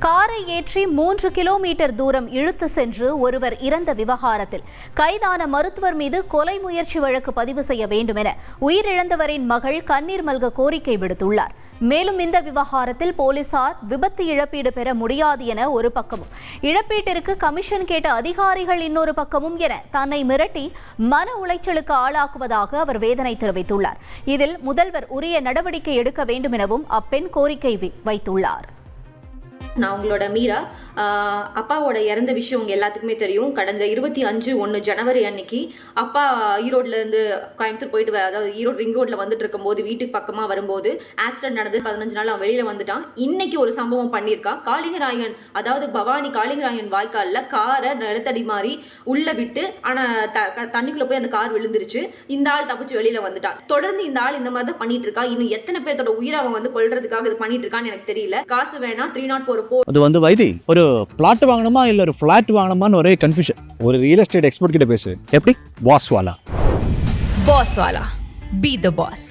காரை ஏற்றி 3 கிலோமீட்டர் தூரம் இழுத்து சென்று ஒருவர் இறந்த விவகாரத்தில் கைதான மருத்துவர் மீது கொலை முயற்சி வழக்கு பதிவு செய்ய வேண்டும் என உயிரிழந்தவரின் மகள் கண்ணீர் மல்க கோரிக்கை விடுத்துள்ளார். மேலும் இந்த விவகாரத்தில் போலீசார் விபத்து இழப்பீடு பெற முடியாது என ஒரு பக்கமும், இழப்பீட்டிற்கு கமிஷன் கேட்ட அதிகாரிகள் இன்னொரு பக்கமும் என தன்னை மிரட்டி மன உளைச்சலுக்கு ஆளாக்குவதாக அவர் வேதனை தெரிவித்துள்ளார். இதில் முதல்வர் உரிய நடவடிக்கை எடுக்க வேண்டும் எனவும் அப்பெண் கோரிக்கை வைத்துள்ளார். நான் உங்களோட மீரா. அப்பாவோட இறந்த விஷயம் உங்க எல்லாத்துக்குமே தெரியும். கடந்த 25 ஜனவரி அன்னைக்கு அப்பா ஈரோட்லேருந்து கோயம்புத்தூர் போயிட்டு அதாவது ஈரோடு ரிங் ரோட்ல வந்துட்டு இருக்கும்போது வீட்டுக்கு பக்கமா வரும்போது ஆக்சிடென்ட் நடந்து 15 நாள் அவன் வெளியில வந்துட்டான். இன்னைக்கு ஒரு சம்பவம் பண்ணியிருக்கான். காளிங்கராயன் அதாவது பவானி காளிங்கராயன் வாய்க்காலில் காரை நிலத்தடி மாறி உள்ள விட்டு ஆனா தண்ணிக்குள்ள போய் அந்த கார் விழுந்துருச்சு. இந்த ஆள் தப்பிச்சு வெளியில வந்துட்டான். தொடர்ந்து இந்த ஆள் இந்த மாதிரி தான் பண்ணிட்டு இருக்கான். இன்னும் எத்தனை பேர்த்தோட உயிரை அவன் வந்து கொல்றதுக்காக இது பண்ணிட்டு இருக்கான்னு எனக்கு தெரியல. காசு வேணா 304 அது வந்து வைத்தி ஒரு பிளாட் வாங்கணுமா இல்ல ஒரு ஃபிளாட் வாங்கணுமான்னு ஒரே கன்ஃபியூஷன். ஒரு ரியல் எஸ்டேட் எக்ஸ்பர்ட் கிட்ட பேசு. எப்படி? பாஸ் வாலா பி தி பாஸ்.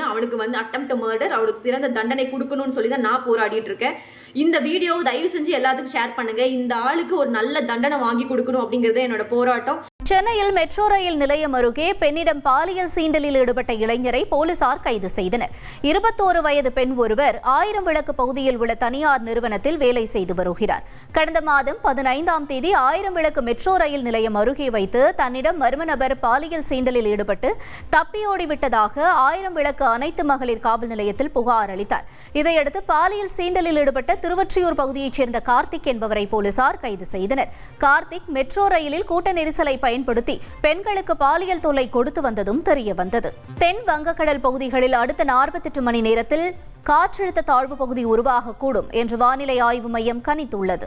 அவனுக்கு வந்து அட்டெம்ப்ட் மர்டர், அவனுக்கு சிறந்த தண்டனை கொடுக்கணும்னு சொல்லி தான் நான் போராடிட்டு இருக்கேன். இந்த வீடியோ தயவு செஞ்சு எல்லாத்துக்கும் ஷேர் பண்ணுங்க. இந்த ஆளுக்கு ஒரு நல்ல தண்டனை வாங்கி கொடுக்கணும் அப்படிங்கறது என்னோட போராட்டம். சென்னையில் மெட்ரோ ரயில் நிலையம் அருகே பெண்ணிடம் பாலியல் சீண்டலில் ஈடுபட்ட இளைஞரை போலீசார் கைது செய்தனர். 21 வயது பெண் ஒருவர் 1000 விளக்கு பகுதியில் உள்ள தனியார் நிறுவனத்தில் வேலை செய்து வருகிறார். கடந்த மாதம் 15ஆம் தேதி 1000 விளக்கு மெட்ரோ ரயில் நிலையம் அருகே வைத்து தன்னிடம் மர்ம நபர் பாலியல் சீண்டலில் ஈடுபட்டு தப்பியோடிவிட்டதாக 1000 விளக்கு அனைத்து மகளிர் காவல் நிலையத்தில் புகார் அளித்தார். இதையடுத்து பாலியல் சீண்டலில் ஈடுபட்ட திருவொற்றியூர் பகுதியைச் சேர்ந்த கார்த்திக் என்பவரை போலீசார் கைது செய்தனர். கார்த்திக் மெட்ரோ ரயிலில் கூட்ட நெரிசலை பயன்படுத்தி பெண்களுக்கு பாலியல் தொல்லை கொடுத்து வந்ததும் தெரிய வந்தது. தென் வங்கக்கடல் பகுதிகளில் அடுத்த 48 மணி நேரத்தில் காற்றழுத்த தாழ்வு பகுதி உருவாகக்கூடும் என்று வானிலை ஆய்வு மையம் கணித்துள்ளது.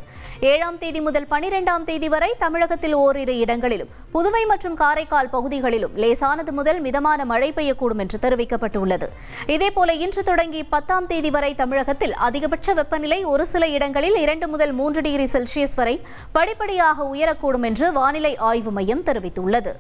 7ஆம் தேதி முதல் 12ஆம் தேதி வரை தமிழகத்தில் ஓரிரு இடங்களிலும் புதுவை மற்றும் காரைக்கால் பகுதிகளிலும் லேசானது முதல் மிதமான மழை பெய்யக்கூடும் என்று தெரிவிக்கப்பட்டுள்ளது. இதேபோல இன்று தொடங்கி 10ஆம் தேதி வரை தமிழகத்தில் அதிகபட்ச வெப்பநிலை ஒரு சில இடங்களில் 2 முதல் 3 டிகிரி செல்சியஸ் வரை படிப்படியாக உயரக்கூடும் என்று வானிலை ஆய்வு மையம் தெரிவித்துள்ளது.